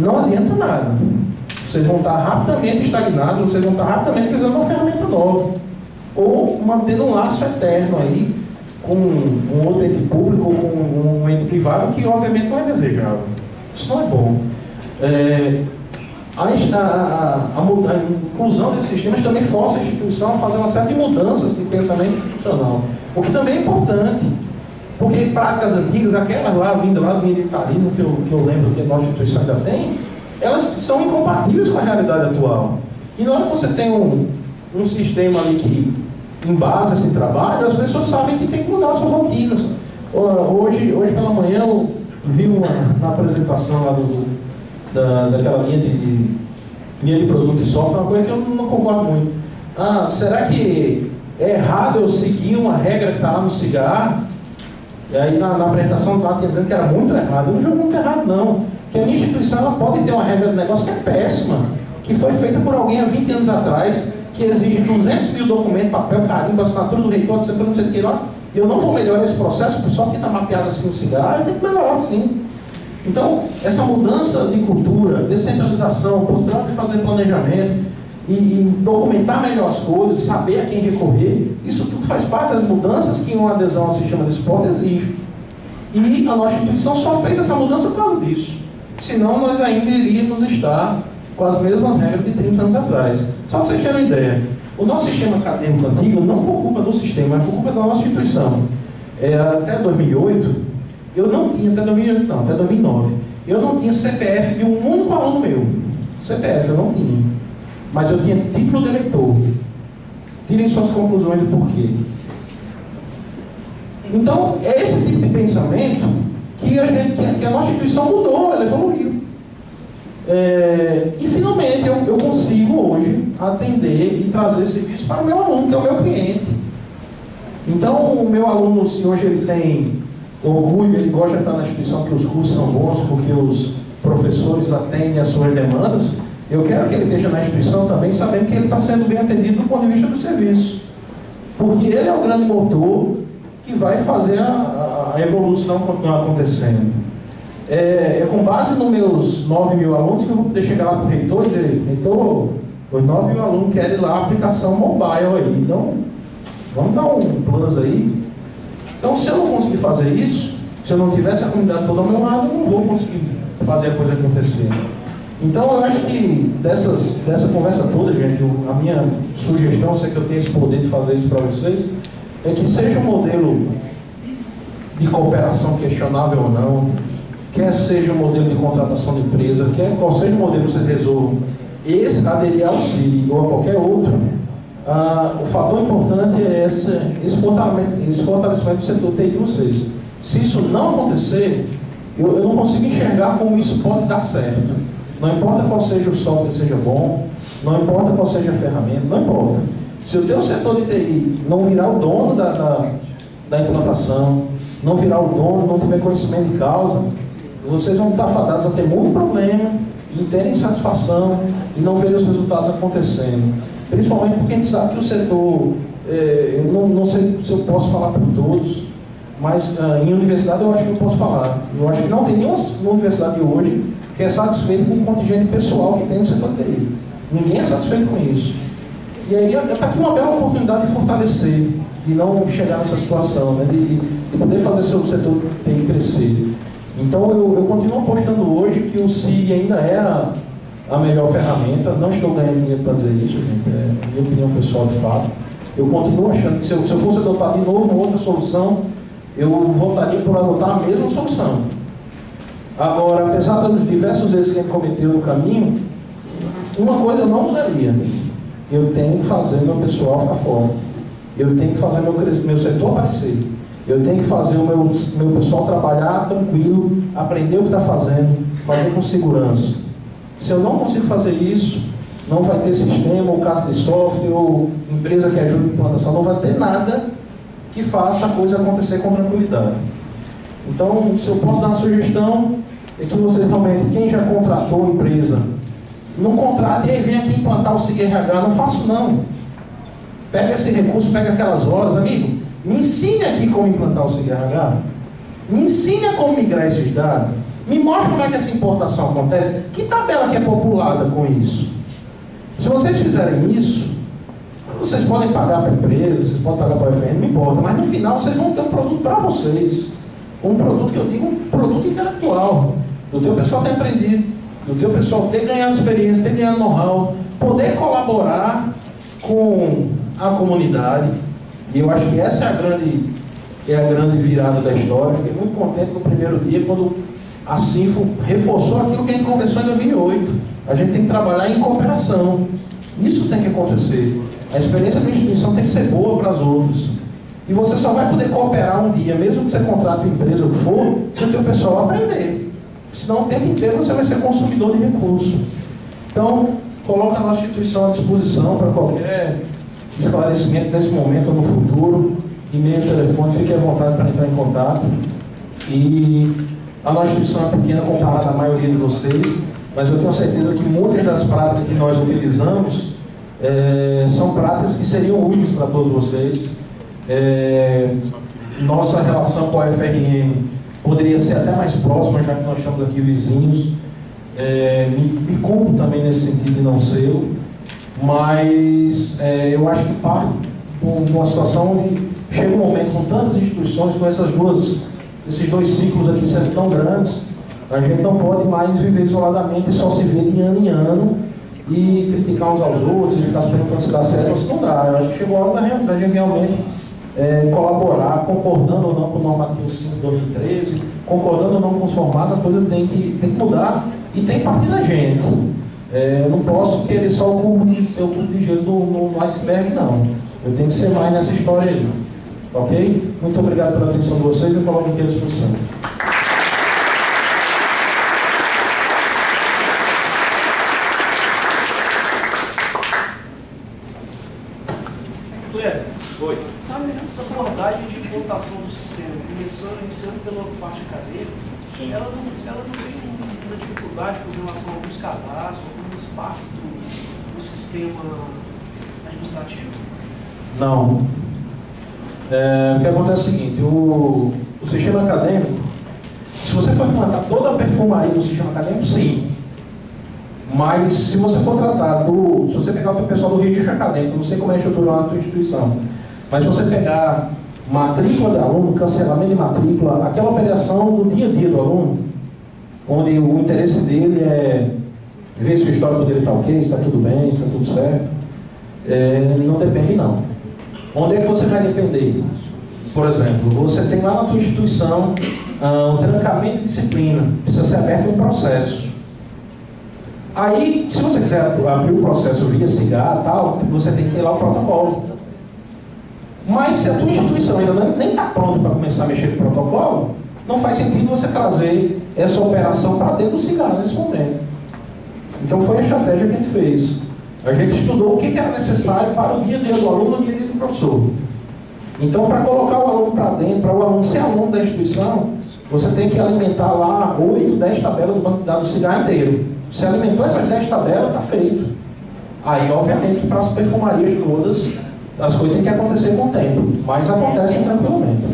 não adianta nada. Vocês vão estar rapidamente estagnados, vocês vão estar rapidamente precisando de uma ferramenta nova. Ou mantendo um laço eterno aí com um outro ente público ou com um ente privado, que obviamente não é desejável. Isso não é bom. A inclusão desses sistemas também força a instituição a fazer uma série de mudanças de pensamento institucional. O que também é importante. Porque práticas antigas, aquelas lá, vindo lá do militarismo, que eu lembro que a nossa instituição ainda tem, elas são incompatíveis com a realidade atual. E na hora que você tem um sistema ali que embasa esse trabalho, as pessoas sabem que tem que mudar suas rotinas. Hoje pela manhã eu vi na apresentação lá daquela linha de produto de software, uma coisa que eu não concordo muito. Será que é errado eu seguir uma regra que está lá no cigarro? E aí na apresentação lá tinha dizendo que era muito errado. Eu não jogo muito errado, não. Que a minha instituição ela pode ter uma regra de negócio que é péssima, que foi feita por alguém há 20 anos atrás, que exige 200 mil documentos, papel, carimbo, assinatura do reitor, não sei o que lá. Eu não vou melhorar esse processo só porque está mapeado assim no cigarro, eu tenho que melhorar assim. Então, essa mudança de cultura, descentralização, possibilidade de fazer planejamento e documentar melhor as coisas, saber a quem recorrer, isso tudo faz parte das mudanças que uma adesão ao sistema de esporte exige. E a nossa instituição só fez essa mudança por causa disso. Senão, nós ainda iríamos estar com as mesmas regras de 30 anos atrás. Só para vocês terem uma ideia, o nosso sistema acadêmico antigo, não por culpa do sistema, mas por culpa da nossa instituição. Até 2008, eu não tinha, até 2009, eu não tinha CPF de um único aluno meu. CPF eu não tinha. Mas eu tinha título de eleitor. Tirem suas conclusões do porquê. Então, é esse tipo de pensamento que a nossa instituição mudou, ela evoluiu. E finalmente eu consigo hoje atender e trazer serviço para o meu aluno, que é o meu cliente. Então, o meu aluno, se hoje ele tem orgulho, ele gosta de estar na instituição porque os cursos são bons, porque os professores atendem às suas demandas, eu quero que ele esteja na instituição também sabendo que ele está sendo bem atendido do ponto de vista do serviço. Porque ele é o grande motor que vai fazer a evolução continuar acontecendo. É com base nos meus 9 mil alunos que eu vou poder chegar lá para o reitor e dizer: reitor, os 9 mil alunos querem lá a aplicação mobile aí, então vamos dar um plus aí. Então, se eu não conseguir fazer isso, se eu não tivesse a comunidade toda ao meu lado, eu não vou conseguir fazer a coisa acontecer. Então, eu acho que dessa conversa toda, gente, a minha sugestão, sei que eu tenho esse poder de fazer isso para vocês, é que seja um modelo de cooperação questionável ou não, quer seja um modelo de contratação de empresa, qual seja o modelo que vocês resolvam, esse aderir ao CID ou a qualquer outro, o fator importante é esse fortalecimento do setor TI de vocês. Se isso não acontecer, eu não consigo enxergar como isso pode dar certo. Não importa qual seja o software seja bom, não importa qual seja a ferramenta, não importa. Se o teu setor de TI não virar o dono da implantação, não virar o dono, não tiver conhecimento de causa, vocês vão estar fadados a ter muito problema, em terem insatisfação e não verem os resultados acontecendo. Principalmente porque a gente sabe que o setor, eu não sei se eu posso falar por todos, mas em universidade eu acho que eu posso falar. Eu acho que não tem nenhuma universidade hoje que é satisfeita com o contingente pessoal que tem no setor de TI. Ninguém é satisfeito com isso. E aí está aqui uma bela oportunidade de fortalecer, de não chegar nessa situação, né, de poder fazer seu setor de TI crescer. Então eu continuo apostando hoje que o CIG ainda é a melhor ferramenta. Não estou ganhando dinheiro para dizer isso, gente, é minha opinião pessoal de fato. Eu continuo achando que se eu fosse adotar de novo uma outra solução, eu votaria por adotar a mesma solução. Agora, apesar dos diversos erros que a gente cometeu no caminho, uma coisa eu não mudaria. Eu tenho que fazer meu pessoal ficar forte. Eu tenho que fazer meu setor aparecer. Eu tenho que fazer o meu pessoal trabalhar tranquilo, aprender o que está fazendo, fazer com segurança. Se eu não consigo fazer isso, não vai ter sistema, ou casa de software, ou empresa que ajude a implantação, não vai ter nada que faça a coisa acontecer com tranquilidade. Então, se eu posso dar uma sugestão, é que vocês realmente, quem já contratou a empresa, não contrate e aí vem aqui implantar o SIG RH, não faço não. Pega esse recurso, pega aquelas horas, amigo, me ensine aqui como implantar o SIG RH, me ensine a como migrar esses dados, me mostre como é que essa importação acontece, que tabela que é populada com isso. Se vocês fizerem isso, vocês podem pagar para a empresa, vocês podem pagar para a FM, não importa, mas no final vocês vão ter um produto para vocês. Um produto que eu digo, um produto intelectual, do teu pessoal ter aprendido, do teu pessoal ter ganhado experiência, ter ganhado know-how, poder colaborar com a comunidade. E eu acho que essa é a grande virada da história. Fiquei muito contente no primeiro dia, quando a Sinfo reforçou aquilo que a gente conversou em 2008. A gente tem que trabalhar em cooperação. Isso tem que acontecer. A experiência da instituição tem que ser boa para as outras. E você só vai poder cooperar um dia, mesmo que você contrate uma empresa ou o que for, se o teu pessoal aprender. senão o tempo inteiro você vai ser consumidor de recursos. Então, coloca a nossa instituição à disposição para qualquer esclarecimento nesse momento ou no futuro. E-mail, telefone, fique à vontade para entrar em contato. E a nossa instituição é pequena comparada à maioria de vocês, mas eu tenho certeza que muitas das práticas que nós utilizamos são práticas que seriam úteis para todos vocês. Nossa relação com a FRN poderia ser até mais próxima, já que nós estamos aqui vizinhos. Me culpo também nesse sentido de não ser, mas eu acho que parte de uma situação onde chega um momento com tantas instituições, com esses dois ciclos aqui sendo tão grandes, a gente não pode mais viver isoladamente e só se ver de ano em ano e criticar uns aos outros e ficar perguntando se dá certo ou se não dá. Eu acho que chegou a hora da gente realmente colaborar, concordando ou não com o normativo 5 de 2013, concordando ou não com os formatos, a coisa tem que mudar e tem que partir da gente. Eu não posso querer só o cubo de gelo no iceberg, não. Eu tenho que ser mais nessa história aí. Ok? Muito obrigado pela atenção de vocês e coloco aqui à disposição. Oi. Sabe, essa abordagem de implantação do sistema, iniciando pela parte acadêmica, ela não tem uma dificuldade com relação a alguns cadastros, algumas partes do sistema administrativo? Não. O que acontece é o seguinte, o sistema acadêmico, se você for implantar toda a perfumaria do sistema acadêmico, sim. Mas se você for tratar se você pegar o pessoal do registro acadêmico, não sei como é estruturado na tua instituição, mas se você pegar matrícula de aluno, cancelamento de matrícula, aquela operação do dia a dia do aluno, onde o interesse dele é ver se o histórico dele está ok, se está tudo bem, se está tudo certo, não depende não. Onde é que você vai depender? Por exemplo, você tem lá na tua instituição um trancamento de disciplina, precisa ser aberto um processo. Aí, se você quiser abrir o processo via SIGAR, tal, você tem que ter lá o protocolo. Mas se a tua instituição ainda nem está pronta para começar a mexer com o protocolo, não faz sentido você trazer essa operação para dentro do SIGAR nesse momento. Então foi a estratégia que a gente fez. A gente estudou o que era necessário para o dia a dia do aluno e o dia a dia do professor. Então, para colocar o aluno para dentro, para o aluno ser aluno da instituição, você tem que alimentar lá 8, 10 tabelas do banco de dados do SIGAR inteiro. Se alimentou essas 10 tabelas, está feito. Aí, obviamente, que para as perfumarias todas, as coisas têm que acontecer com o tempo, mas acontecem tranquilamente.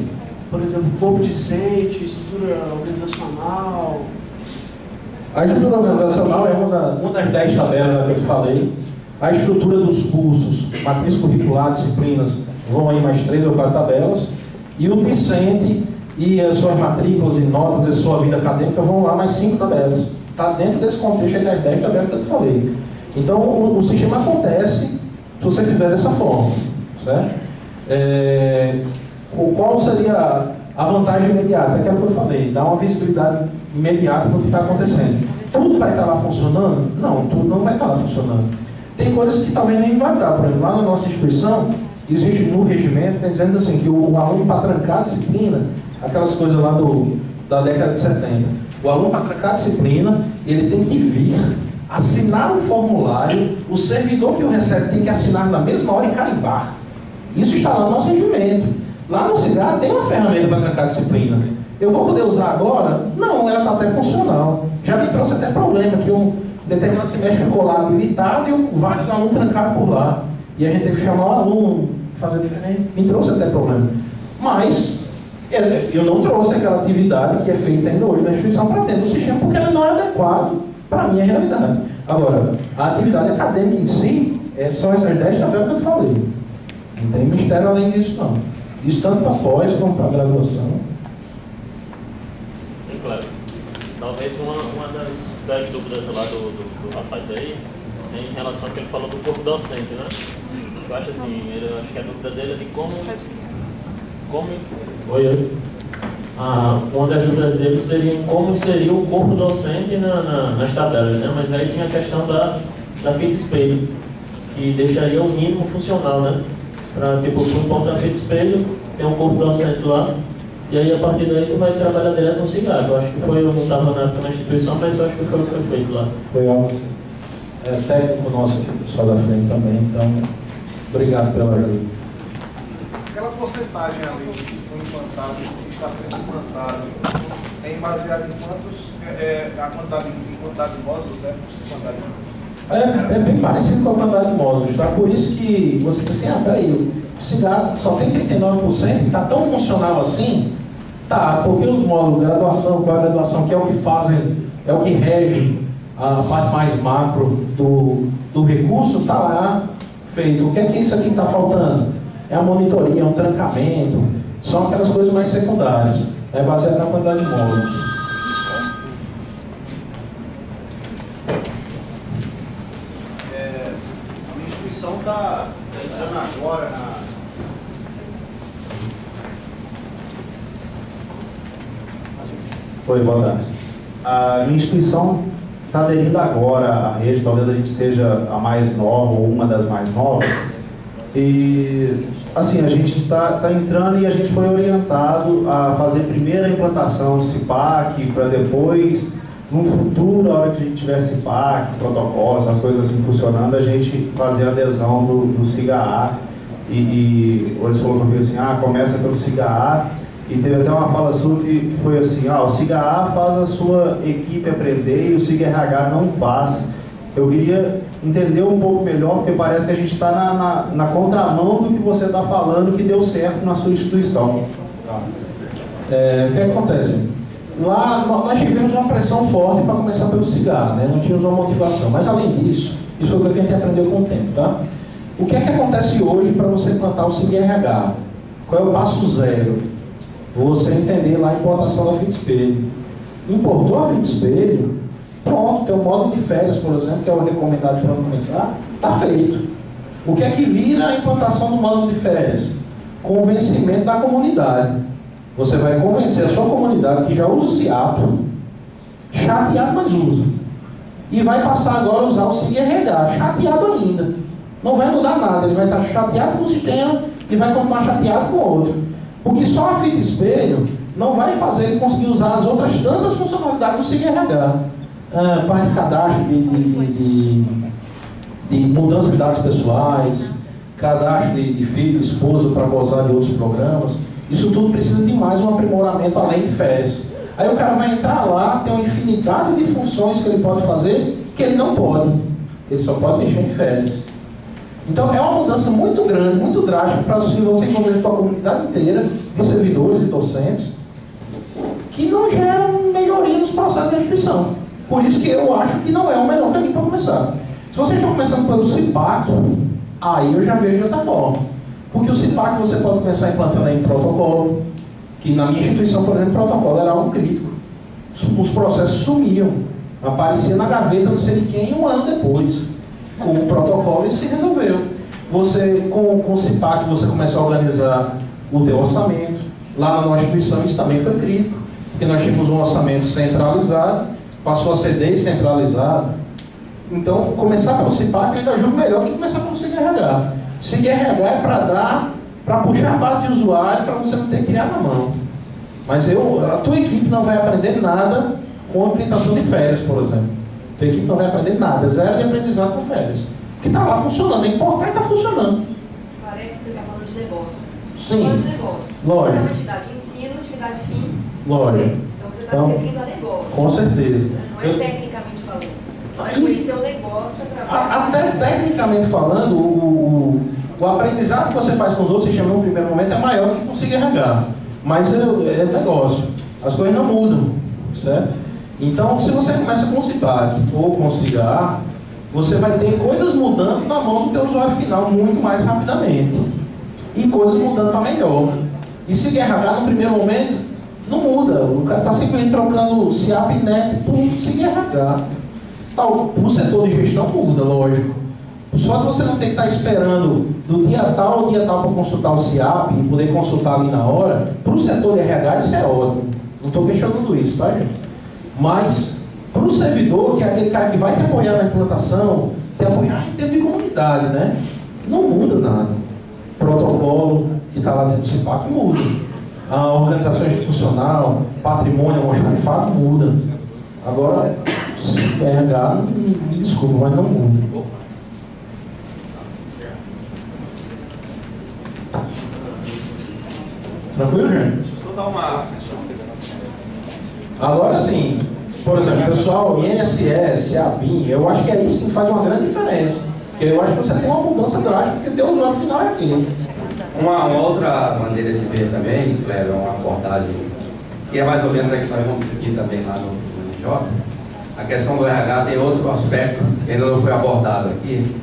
Por exemplo, corpo discente, estrutura organizacional. A estrutura organizacional é uma das 10 tabelas que eu te falei. A estrutura dos cursos, matriz curricular, disciplinas, vão aí mais 3 ou 4 tabelas. E o discente e as suas matrículas e notas e sua vida acadêmica vão lá mais 5 tabelas. Está dentro desse contexto aí das 10 tabelas que eu te falei. Então, o sistema acontece se você fizer dessa forma. Certo? Qual seria a vantagem imediata? Aquela que eu falei, dar uma visibilidade imediata para o que está acontecendo. Tudo vai estar lá funcionando? Não, tudo não vai estar lá funcionando. Tem coisas que talvez nem vai dar. Por exemplo, lá na nossa instituição, existe no regimento, tá dizendo assim, que o aluno para trancar a disciplina, aquelas coisas lá da década de 70, o aluno para trancar a disciplina, ele tem que vir, assinar um formulário, o servidor que o recebe tem que assinar na mesma hora e carimbar. Isso está lá no nosso regimento. Lá no SIGAR tem uma ferramenta para trancar a disciplina. Eu vou poder usar agora? Não, ela está até funcional. Já me trouxe até problema, que um determinado semestre ficou lá habilitado e vários alunos trancaram por lá. E a gente teve que chamar o aluno, fazer diferente. Me trouxe até problema. Mas eu não trouxe aquela atividade que é feita ainda hoje na instituição para dentro do sistema, porque ela não é adequada para a minha realidade. Agora, a atividade acadêmica em si, são essas 10 tabelas que eu falei. Não tem mistério além disso, não. Isso tanto para pós como para graduação. Bem claro. Talvez uma das dúvidas lá do rapaz aí é em relação ao que ele falou do corpo docente, né? Eu acho assim, eu acho que a dúvida dele é de como... Oi. Uma das dúvidas dele seria em como seria o corpo docente nas tabelas, né? Mas aí tinha a questão da fita espelho, que deixaria o mínimo funcional, né? Para, tipo, por ponto da fita espelho, tem um corpo docente lá, e aí a partir daí tu vai trabalhar direto no cigarro. Eu acho que foi, eu não estava na época na instituição, mas eu acho que foi o que foi feito lá. Foi algo técnico nosso aqui, o pessoal da frente também, então, obrigado pela ajuda. Aquela porcentagem ali que foi implantado, que está sendo implantado, é baseado em quantos, a quantidade de módulos, por quantidade? É bem parecido com a quantidade de módulos, tá? Por isso que você diz assim, peraí, o cigarro só tem 39% e está tão funcional assim, tá, porque os módulos, graduação, pós-graduação, que é o que fazem, é o que rege a parte mais macro do recurso, está lá feito. O que é isso aqui que está faltando? É a monitoria, é um trancamento, são aquelas coisas mais secundárias, é baseado na quantidade de módulos. A minha instituição está entrando agora na... Oi, boa tarde. A minha instituição está aderindo agora à rede, talvez a gente seja a mais nova ou uma das mais novas. E, assim, a gente está entrando e a gente foi orientado a fazer primeiro a implantação do CIPAC, para depois, no futuro, a hora que a gente tiver CIPAC, protocolos, as coisas assim funcionando, a gente fazer a adesão do SIGA-A. E hoje você falou comigo assim, começa pelo SIGA-A. E teve até uma fala sua que foi assim, o SIGA-A faz a sua equipe aprender e o SIGA-RH não faz. Eu queria entender um pouco melhor, porque parece que a gente está na contramão do que você está falando, que deu certo na sua instituição. O que acontece? Lá nós tivemos uma pressão forte para começar pelo cigarro, né? Não tínhamos uma motivação. Mas além disso, isso foi o que a gente aprendeu com o tempo, tá? O que é que acontece hoje para você implantar o SIGA-RH? Qual é o passo zero? Você entender lá a importação da fita espelho. Importou a fita espelho, pronto, tem um módulo de férias, por exemplo, que é o recomendado para começar, está feito. O que é que vira a implantação do módulo de férias? Convencimento da comunidade. Você vai convencer a sua comunidade que já usa o CIAP, chateado, mas usa. E vai passar agora a usar o SIGA-RH, chateado ainda. Não vai mudar nada, ele vai estar chateado com o sistema e vai continuar chateado com o outro. Porque só a fita espelho não vai fazer ele conseguir usar as outras tantas funcionalidades do SIGA-RH. Parte de cadastro de mudança de dados pessoais, cadastro de filho, esposa para gozar de outros programas. Isso tudo precisa de mais um aprimoramento além de férias. Aí o cara vai entrar lá, tem uma infinidade de funções que ele pode fazer que ele não pode. Ele só pode mexer em férias. Então é uma mudança muito grande, muito drástica para você envolver com a comunidade inteira de servidores e docentes que não geram melhoria nos processos de instituição. Por isso que eu acho que não é o melhor caminho para começar. Se vocês estão começando pelo CIPAC, aí eu já vejo de outra forma. Porque o CIPAC você pode começar implantando aí em protocolo, que na minha instituição, por exemplo, o protocolo era algo crítico. Os processos sumiam, aparecia na gaveta não sei de quem um ano depois. Com o protocolo isso se resolveu. Você, com o CIPAC, você começa a organizar o teu orçamento. Lá na nossa instituição isso também foi crítico, porque nós tínhamos um orçamento centralizado, passou a ser descentralizado. Então, começar pelo CIPAC eu ainda julgo melhor que começar pelo SIGA-RH. O SIGA-RH é para puxar a base de usuário, para você não ter que criar na mão. Mas a tua equipe não vai aprender nada com a implementação de férias, por exemplo. A equipe não vai aprender nada, zero de aprendizado com férias. Que está lá funcionando, é importante e está funcionando. Parece que você está falando de negócio. Sim. Falando de negócio. Lógico. É uma atividade de ensino, atividade fim. Lógico. Então você está se referindo a negócio. Com certeza. Não é tecnicamente falando. Você vai conhecer o negócio através... Até tecnicamente falando, o aprendizado que você faz com os outros sistemas no primeiro momento é maior que com o SIGA-RH. Mas é negócio. As coisas não mudam. Certo? Então, se você começa com o CIPAC ou com o SIGA-A, você vai ter coisas mudando na mão do teu usuário final muito mais rapidamente. E coisas mudando para melhor. E SIGA-RH, no primeiro momento, não muda. O cara está simplesmente trocando CIAP e NET por SIGA-RH. Para o setor de gestão muda, lógico. Só que você não tem que estar esperando do dia tal ao dia tal para consultar o CIAP e poder consultar ali na hora. Para o setor de RH, isso é ótimo. Não estou questionando isso, tá, gente? Mas, para o servidor, que é aquele cara que vai te apoiar na implantação, te apoiar em termos de comunidade, né? Não muda nada. Protocolo que está lá dentro do CIPAC muda. a organização institucional, patrimônio, almoxarifado, muda. Agora, RH, me desculpa, mas não muda. Tranquilo, gente? Deixa eu só dar uma... Agora sim, por exemplo, pessoal, INSS, ABIN, eu acho que aí sim faz uma grande diferença. Porque eu acho que você tem uma mudança drástica, porque tem o usuário final é aquele. Uma outra maneira de ver também, Cléber, uma abordagem que é mais ou menos a que nós vamos seguir também lá no NJ. A questão do RH tem outro aspecto que ainda não foi abordado aqui,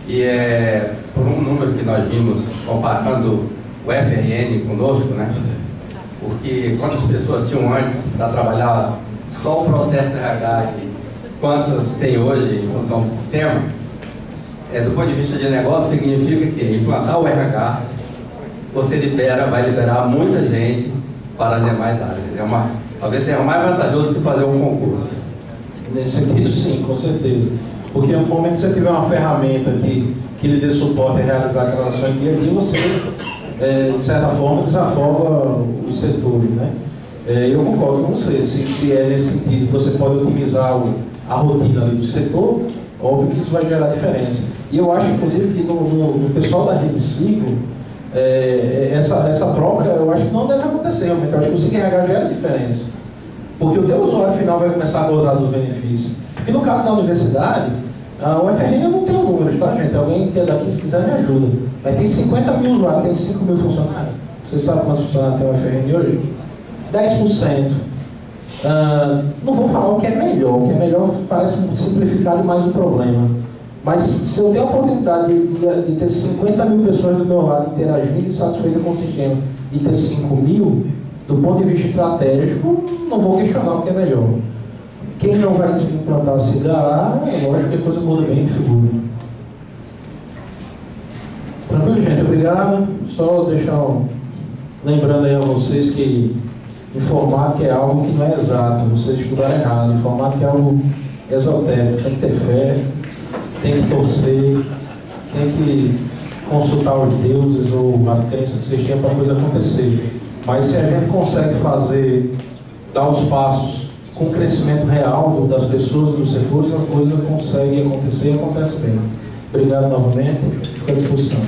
e é por um número que nós vimos comparando o FRN conosco, né? Porque quantas pessoas tinham antes para trabalhar só o processo do RH e quantas tem hoje em função do sistema, do ponto de vista de negócio, significa que implantar o RH, você vai liberar muita gente para as demais áreas. Talvez seja mais vantajoso que fazer um concurso. Nesse sentido, sim, com certeza. Porque no momento que você tiver uma ferramenta que lhe dê suporte a realizar aquelas ações dia a dia, você, de certa forma, desafoga os setores, né? Eu concordo com você. Se é nesse sentido que você pode otimizar a rotina ali do setor, óbvio que isso vai gerar diferença. E eu acho, inclusive, que no pessoal da Rede Ciclo, essa troca, eu acho que não deve acontecer, realmente. Eu acho que o SIG-RH gera diferença. Porque o teu usuário final vai começar a gozar dos benefícios. E no caso da universidade, o FRN eu não tenho números, tá, gente? Alguém que é daqui, se quiser, me ajuda. Mas tem 50 mil usuários, tem 5 mil funcionários. Vocês sabem quantos funcionários tem o FRN hoje? 10%. Não vou falar o que é melhor. O que é melhor parece simplificar demais o problema. Mas se eu tenho a oportunidade de ter 50 mil pessoas do meu lado interagindo e satisfeitas com o sistema e ter 5 mil, do ponto de vista estratégico, não vou questionar o que é melhor. Quem não vai implantar a SIG-RH, lógico que a coisa muda bem de figura. Tranquilo, gente? Obrigado. Só deixar lembrando aí a vocês que informática é algo que não é exato. Vocês estudaram errado. Informática é algo esotérico. Tem que ter fé, tem que torcer, tem que consultar os deuses ou a crença que vocês têm para a coisa acontecer. Mas se a gente consegue dar os passos com o crescimento real das pessoas e dos setores, a coisa consegue acontecer e acontece bem. Obrigado novamente, fico à disposição.